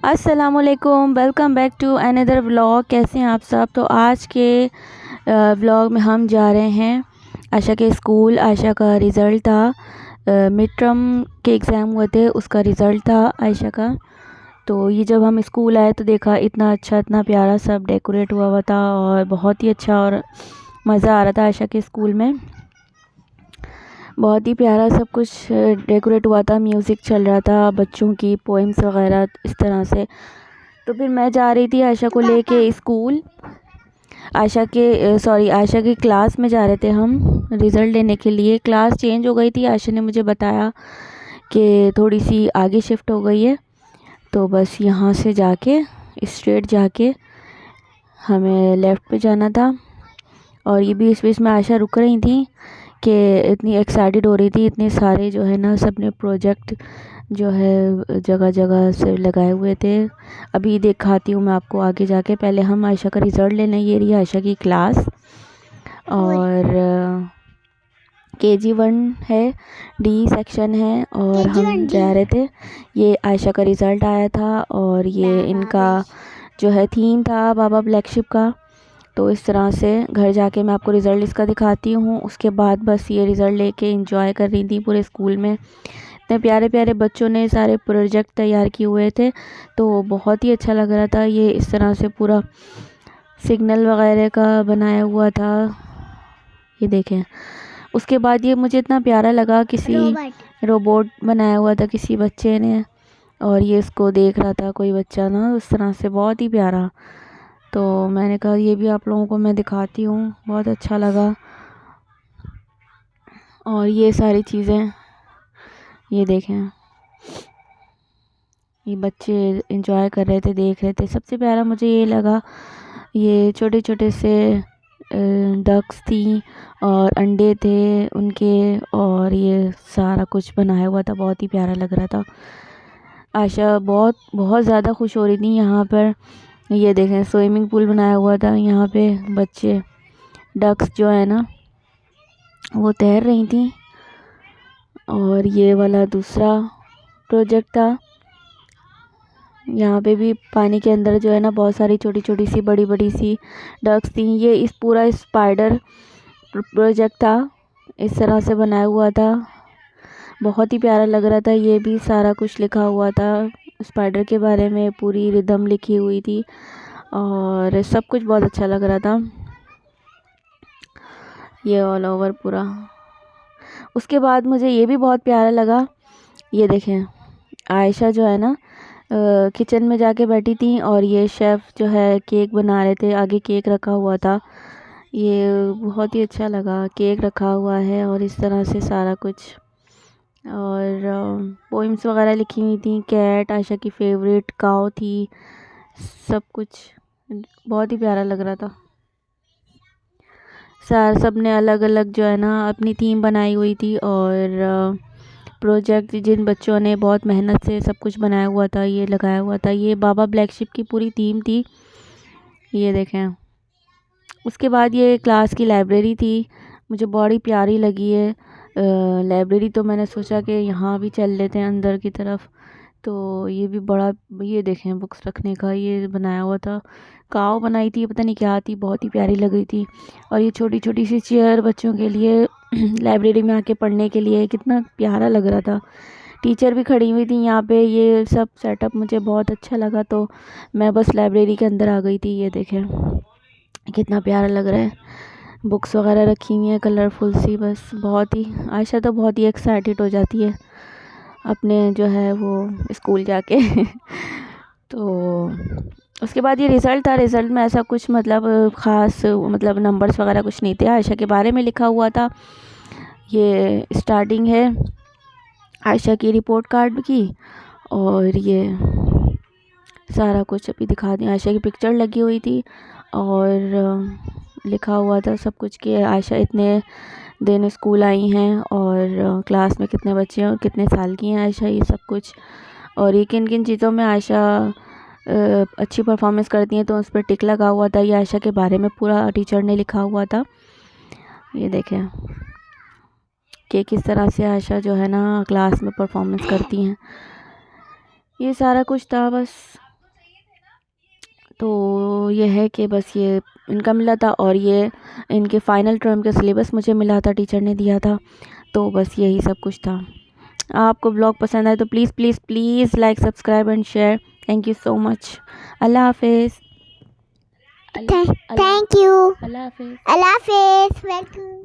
अस्सलामुअलैकुम, welcome back to another vlog. कैसे हैं आप सब। तो आज के व्लॉग में हम जा रहे हैं आयशा के स्कूल। आयशा का रिज़ल्ट था, मिड टर्म के एग्ज़ाम हुए थे, उसका रिज़ल्ट था आयशा का। तो ये जब हम स्कूल आए तो देखा इतना अच्छा, इतना प्यारा सब डेकोरेट हुआ था और बहुत ही अच्छा और मज़ा आ रहा था आयशा के स्कूल में। बहुत ही प्यारा सब कुछ डेकोरेट हुआ था, म्यूज़िक चल रहा था, बच्चों की पोएम्स वगैरह इस तरह से। तो फिर मैं जा रही थी आयशा को लेके स्कूल। आयशा की क्लास में जा रहे थे हम रिज़ल्ट लेने के लिए। क्लास चेंज हो गई थी, आयशा ने मुझे बताया कि थोड़ी सी आगे शिफ्ट हो गई है। तो बस यहाँ से जाके स्ट्रेट जाके हमें लेफ़्ट पे जाना था। और ये बीच बीच में आयशा रुक रही थी कि इतनी एक्साइटेड हो रही थी, इतने सारे जो है ना सबने प्रोजेक्ट जो है जगह जगह से लगाए हुए थे। अभी दिखाती हूँ मैं आपको आगे जाके। पहले हम आयशा का रिज़ल्ट लेने, ये रही आयशा की क्लास और KG1 है, डी सेक्शन है और हम जा रहे थे। ये आयशा का रिज़ल्ट आया था और ये इनका जो है थीम था बाबा ब्लैक शिप का। तो इस तरह से घर जाके मैं आपको रिज़ल्ट इसका दिखाती हूँ। उसके बाद बस ये रिज़ल्ट लेके एंजॉय कर रही थी पूरे स्कूल में। इतने प्यारे प्यारे बच्चों ने सारे प्रोजेक्ट तैयार किए हुए थे, तो बहुत ही अच्छा लग रहा था। ये इस तरह से पूरा सिग्नल वगैरह का बनाया हुआ था, ये देखें। उसके बाद ये मुझे इतना प्यारा लगा, किसी रोबोट बनाया हुआ था किसी बच्चे ने और ये इसको देख रहा था कोई बच्चा ना, उस तरह से बहुत ही प्यारा। तो मैंने कहा ये भी आप लोगों को मैं दिखाती हूँ, बहुत अच्छा लगा। और ये सारी चीज़ें ये देखें, ये बच्चे एंजॉय कर रहे थे, देख रहे थे। सबसे प्यारा मुझे ये लगा, ये छोटे छोटे से डक्स थी और अंडे थे उनके, और ये सारा कुछ बनाया हुआ था, बहुत ही प्यारा लग रहा था। आयशा बहुत बहुत ज़्यादा खुश हो रही थी यहाँ पर। ये देखें स्विमिंग पूल बनाया हुआ था, यहाँ पे बच्चे डक्स जो है ना वो तैर रही थी। और ये वाला दूसरा प्रोजेक्ट था, यहाँ पे भी पानी के अंदर जो है ना बहुत सारी छोटी छोटी सी बड़ी बड़ी सी डक्स थी। ये इस पूरा स्पाइडर प्रोजेक्ट था, इस तरह से बनाया हुआ था, बहुत ही प्यारा लग रहा था। ये भी सारा कुछ लिखा हुआ था स्पाइडर के बारे में, पूरी रिदम लिखी हुई थी और सब कुछ बहुत अच्छा लग रहा था, ये ऑल ओवर पूरा। उसके बाद मुझे ये भी बहुत प्यारा लगा, ये देखें आयशा जो है ना किचन में जाके बैठी थी और ये शेफ़ जो है केक बना रहे थे, आगे केक रखा हुआ था। ये बहुत ही अच्छा लगा, केक रखा हुआ है और इस तरह से सारा कुछ। और पोइम्स वगैरह लिखी हुई थी, कैट आयशा की फेवरेट, काऊ थी, सब कुछ बहुत ही प्यारा लग रहा था। सब ने अलग अलग जो है ना अपनी थीम बनाई हुई थी और प्रोजेक्ट जिन बच्चों ने बहुत मेहनत से सब कुछ बनाया हुआ था, ये लगाया हुआ था। ये बाबा ब्लैक शिप की पूरी थीम थी, ये देखें। उसके बाद ये क्लास की लाइब्रेरी थी, मुझे बड़ी प्यारी लगी है लाइब्रेरी। तो मैंने सोचा कि यहाँ भी चल लेते हैं अंदर की तरफ। तो ये भी बड़ा, ये देखें बुक्स रखने का ये बनाया हुआ था, काव बनाई थी, पता नहीं क्या थी, बहुत ही प्यारी लग रही थी। और ये छोटी छोटी सी चेयर बच्चों के लिए लाइब्रेरी में आके पढ़ने के लिए, कितना प्यारा लग रहा था। टीचर भी खड़ी हुई थी यहाँ पे, ये सब सेटअप मुझे बहुत अच्छा लगा, तो मैं बस लाइब्रेरी के अंदर आ गई थी। ये देखें कितना प्यारा लग रहा है, बुक्स वगैरह रखी हुई हैं कलरफुल सी। बस बहुत ही, आयशा तो बहुत ही एक्साइटेड हो जाती है अपने जो है वो स्कूल जाके तो उसके बाद ये रिज़ल्ट था। रिज़ल्ट में ऐसा कुछ मतलब ख़ास मतलब नंबर्स वगैरह कुछ नहीं थे, आयशा के बारे में लिखा हुआ था। ये स्टार्टिंग है आयशा की रिपोर्ट कार्ड की, और ये सारा कुछ अभी दिखा दी। आयशा की पिक्चर लगी हुई थी और लिखा हुआ था सब कुछ कि आयशा इतने दिन स्कूल आई हैं और क्लास में कितने बच्चे हैं और कितने साल की हैं आयशा, ये सब कुछ। और ये किन किन चीज़ों में आयशा अच्छी परफॉर्मेंस करती हैं, तो उस पर टिक लगा हुआ था। ये आयशा के बारे में पूरा टीचर ने लिखा हुआ था, ये देखें कि किस तरह से आयशा जो है ना क्लास में परफॉर्मेंस करती हैं, ये सारा कुछ था बस। तो ये है कि बस ये इनका मिला था और ये इनके फाइनल टर्म का सिलेबस मुझे मिला था, टीचर ने दिया था। तो बस यही सब कुछ था। आपको ब्लॉग पसंद आए तो please please please like, subscribe and share. Thank you so much. Allah हाफिज़। Thank you. अल्लाह हाफिज़। अल्लाह हाफिज़। वेलकम।